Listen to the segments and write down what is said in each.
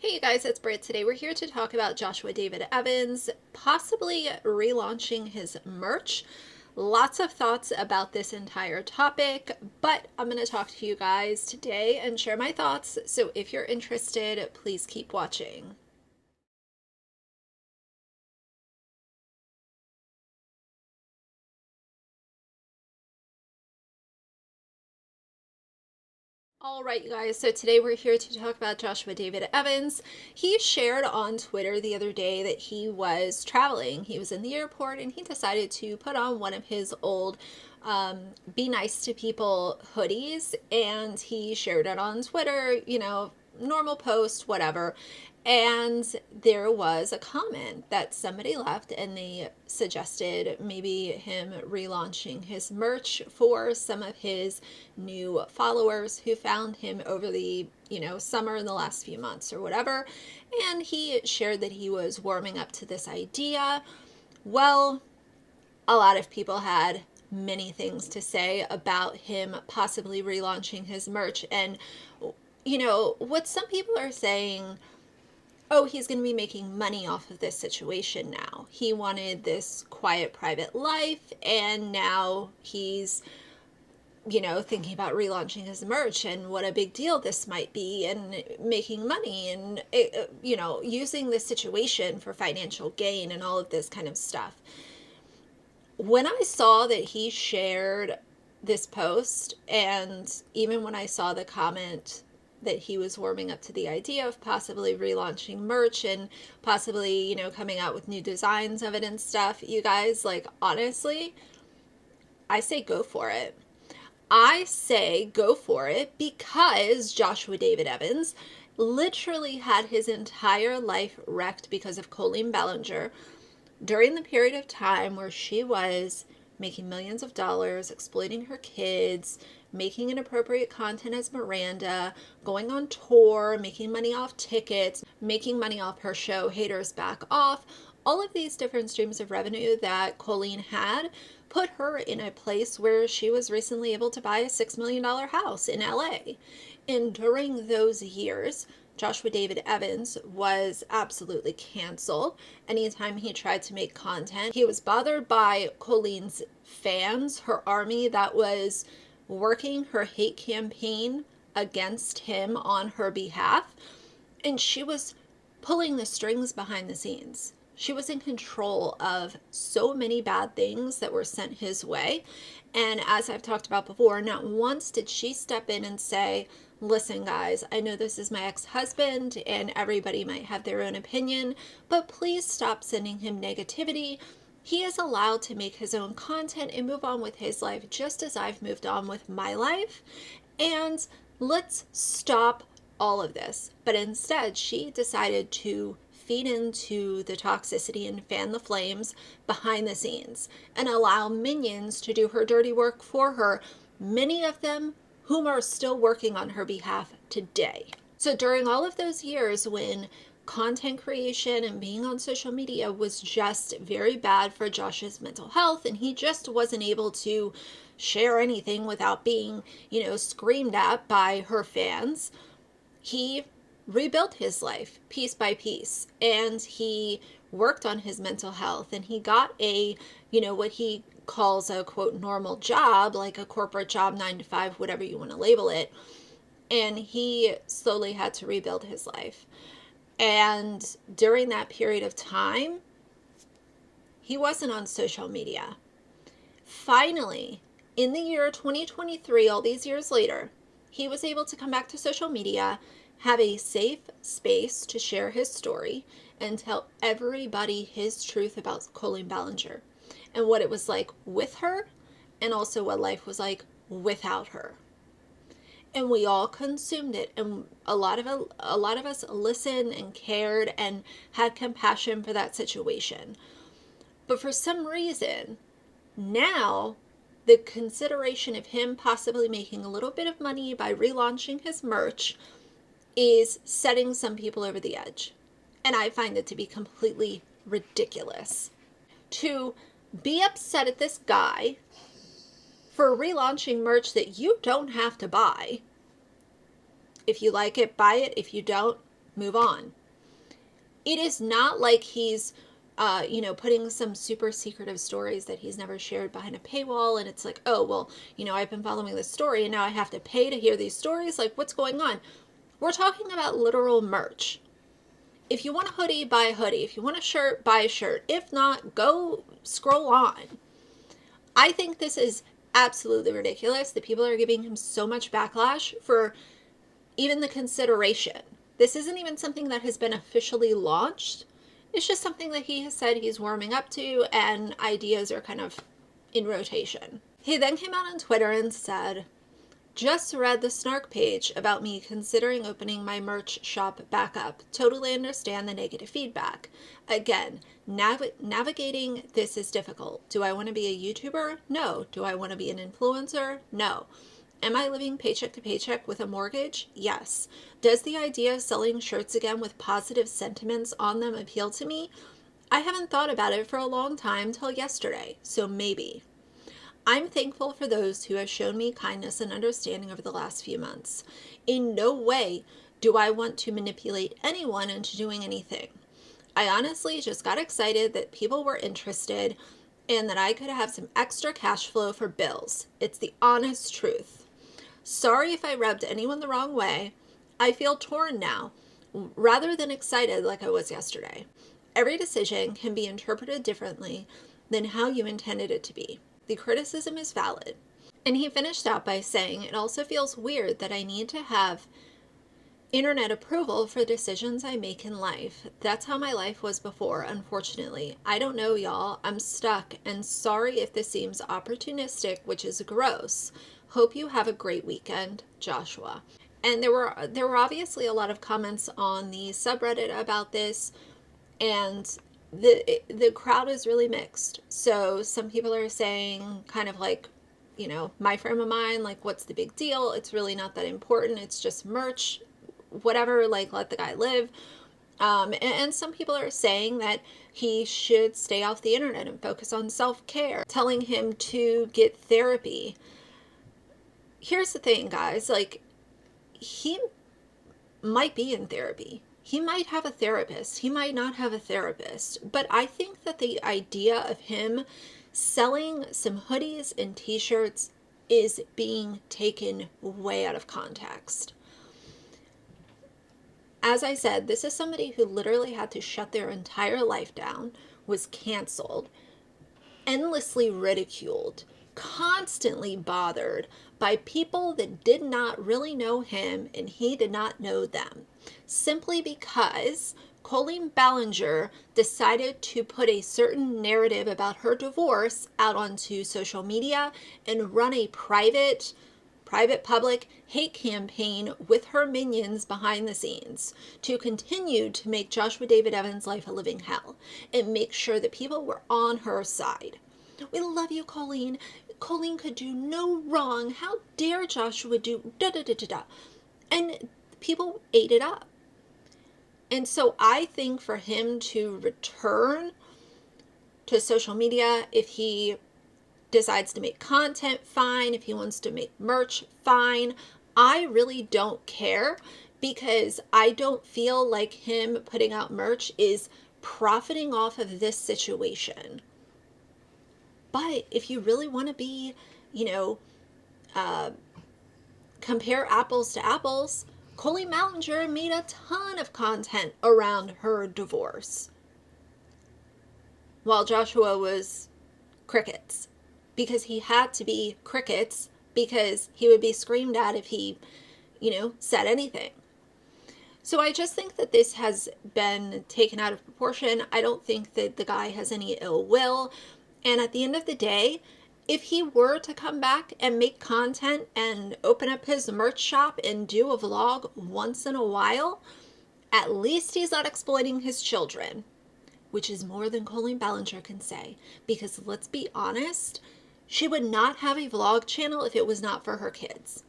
Hey you guys, it's Britt. Today we're here to talk about Joshua David Evans possibly relaunching his merch. Lots of thoughts about this entire topic, but I'm going to talk to you guys today and share my thoughts. So if you're interested, please keep watching. All right, you guys. So today we're here to talk about Joshua David Evans. He shared on Twitter the other day that he was traveling. He was in the airport and he decided to put on one of his old Be Nice to People hoodies, and he shared it on Twitter, normal post, whatever. And there was a comment that somebody left, and they suggested maybe him relaunching his merch for some of his new followers who found him over the, summer in the last few months or whatever. And he shared that he was warming up to this idea. Well, a lot of people had many things to say about him possibly relaunching his merch. And, what some people are saying, oh, he's going to be making money off of this situation now. He wanted this quiet, private life, and now he's, thinking about relaunching his merch and what a big deal this might be and making money and, using this situation for financial gain and all of this kind of stuff. When I saw that he shared this post, and even when I saw the comment that he was warming up to the idea of possibly relaunching merch and possibly, coming out with new designs of it and stuff, you guys, like, honestly, I say go for it. I say go for it because Joshua David Evans literally had his entire life wrecked because of Colleen Ballinger during the period of time where she was making millions of dollars, exploiting her kids, making inappropriate content as Miranda, going on tour, making money off tickets, making money off her show Haters Back Off. All of these different streams of revenue that Colleen had put her in a place where she was recently able to buy a $6 million house in LA. And during those years, Joshua David Evans was absolutely canceled. Anytime he tried to make content, he was bothered by Colleen's fans, her army that was working her hate campaign against him on her behalf. And she was pulling the strings behind the scenes. She was in control of so many bad things that were sent his way. And as I've talked about before, not once did she step in and say, listen, guys, I know this is my ex-husband and everybody might have their own opinion, but please stop sending him negativity. He is allowed to make his own content and move on with his life just as I've moved on with my life. And let's stop all of this. But instead, she decided to feed into the toxicity and fan the flames behind the scenes and allow minions to do her dirty work for her, many of them whom are still working on her behalf today. So during all of those years when content creation and being on social media was just very bad for Josh's mental health, and he just wasn't able to share anything without being, screamed at by her fans, he rebuilt his life piece by piece, and he worked on his mental health, and he got a, what he calls a quote normal job, like a corporate job, 9 to 5, whatever you want to label it. And he slowly had to rebuild his life. And during that period of time, he wasn't on social media. Finally, in the year 2023, all these years later, he was able to come back to social media, have a safe space to share his story, and tell everybody his truth about Colleen Ballinger and what it was like with her, and also what life was like without her. And we all consumed it, and a lot of us listened and cared and had compassion for that situation. But for some reason, now the consideration of him possibly making a little bit of money by relaunching his merch is setting some people over the edge. And I find it to be completely ridiculous. To be upset at this guy for relaunching merch that you don't have to buy. If you like it, buy it. If you don't, move on. It is not like he's putting some super secretive stories that he's never shared behind a paywall. And it's like, oh, well, I've been following this story and now I have to pay to hear these stories. Like, what's going on? We're talking about literal merch. If you want a hoodie, buy a hoodie. If you want a shirt, buy a shirt. If not, go scroll on. I think this is absolutely ridiculous that people are giving him so much backlash for even the consideration. This isn't even something that has been officially launched. It's just something that he has said he's warming up to, and ideas are kind of in rotation. He then came out on Twitter and said, just read the snark page about me considering opening my merch shop back up. Totally understand the negative feedback. Again, navigating this is difficult. Do I want to be a YouTuber? No. Do I want to be an influencer? No. Am I living paycheck to paycheck with a mortgage? Yes. Does the idea of selling shirts again with positive sentiments on them appeal to me? I haven't thought about it for a long time till yesterday, so maybe. I'm thankful for those who have shown me kindness and understanding over the last few months. In no way do I want to manipulate anyone into doing anything. I honestly just got excited that people were interested and that I could have some extra cash flow for bills. It's the honest truth. Sorry if I rubbed anyone the wrong way. I feel torn now, rather than excited like I was yesterday. Every decision can be interpreted differently than how you intended it to be. The criticism is valid. And he finished out by saying, it also feels weird that I need to have internet approval for decisions I make in life. That's how my life was before, unfortunately. I don't know, y'all. I'm stuck, and sorry if this seems opportunistic, which is gross. Hope you have a great weekend, Joshua. And there were obviously a lot of comments on the subreddit about this, and the crowd is really mixed. So some people are saying kind of like, my frame of mind, like, what's the big deal? It's really not that important. It's just merch, whatever, like, let the guy live. And some people are saying that he should stay off the internet and focus on self-care, telling him to get therapy. Here's the thing, guys, like, he might be in therapy. He might have a therapist. He might not have a therapist. But I think that the idea of him selling some hoodies and t-shirts is being taken way out of context. As I said, this is somebody who literally had to shut their entire life down, was canceled, endlessly ridiculed, constantly bothered by people that did not really know him and he did not know them, simply because Colleen Ballinger decided to put a certain narrative about her divorce out onto social media and run a private public hate campaign with her minions behind the scenes to continue to make Joshua David Evans' life a living hell and make sure that people were on her side. We love you, Colleen. Colleen could do no wrong. How dare Joshua do da da da da da. And people ate it up. And so I think for him to return to social media, if he decides to make content, fine. If he wants to make merch, fine. I really don't care, because I don't feel like him putting out merch is profiting off of this situation. But if you really want to be, compare apples to apples, Colleen Ballinger made a ton of content around her divorce, while Joshua was crickets. Because he had to be crickets, because he would be screamed at if he, said anything. So I just think that this has been taken out of proportion. I don't think that the guy has any ill will. And at the end of the day, if he were to come back and make content and open up his merch shop and do a vlog once in a while, at least he's not exploiting his children, which is more than Colleen Ballinger can say. Because let's be honest, she would not have a vlog channel if it was not for her kids.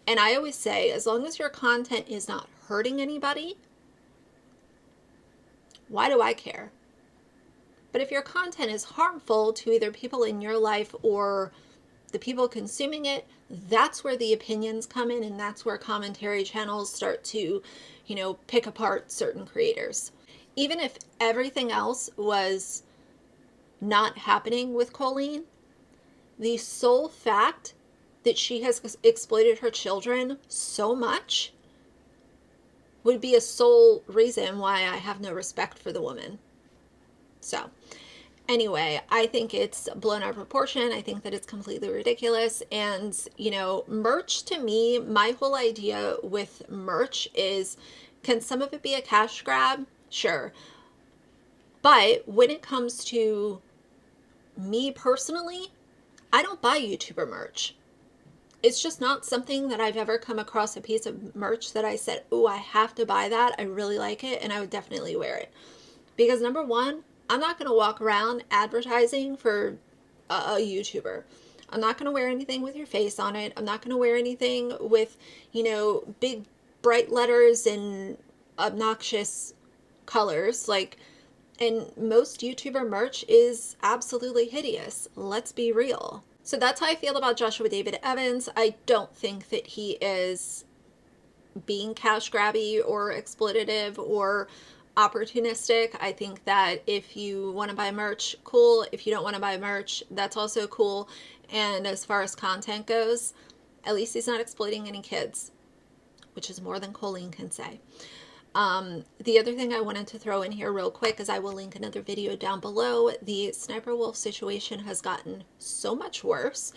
And I always say, as long as your content is not hurting anybody, why do I care? But if your content is harmful to either people in your life or the people consuming it, that's where the opinions come in, and that's where commentary channels start to, pick apart certain creators. Even if everything else was not happening with Colleen, the sole fact that she has exploited her children so much would be a sole reason why I have no respect for the woman. So, anyway, I think it's blown out of proportion. I think that it's completely ridiculous. And, merch to me, my whole idea with merch is, can some of it be a cash grab? Sure. But when it comes to me personally, I don't buy YouTuber merch. It's just not something that I've ever come across a piece of merch that I said, oh, I have to buy that. I really like it, and I would definitely wear it. Because number one, I'm not going to walk around advertising for a YouTuber. I'm not going to wear anything with your face on it. I'm not going to wear anything with, big bright letters and obnoxious colors. And most YouTuber merch is absolutely hideous. Let's be real. So that's how I feel about Joshua David Evans. I don't think that he is being cash grabby or exploitative or opportunistic. I think that if you want to buy merch, cool. If you don't want to buy merch, that's also cool. And as far as content goes, at least he's not exploiting any kids, which is more than Colleen can say. The other thing I wanted to throw in here real quick is I will link another video down below. The Sniper Wolf situation has gotten so much worse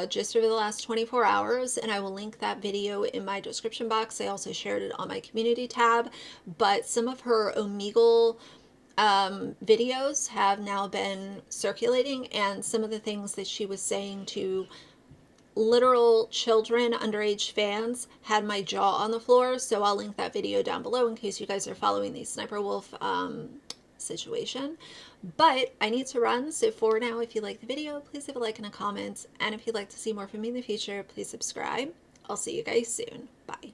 just over the last 24 hours, and I will link that video in my description box. I also shared it on my community tab, but some of her Omegle videos have now been circulating, and some of the things that she was saying to literal children, underage fans, had my jaw on the floor. So I'll link that video down below in case you guys are following the Sniper Wolf situation. But I need to run, so for now, if you like the video, please leave a like and a comment, and if you'd like to see more from me in the future, please subscribe. I'll see you guys soon. Bye.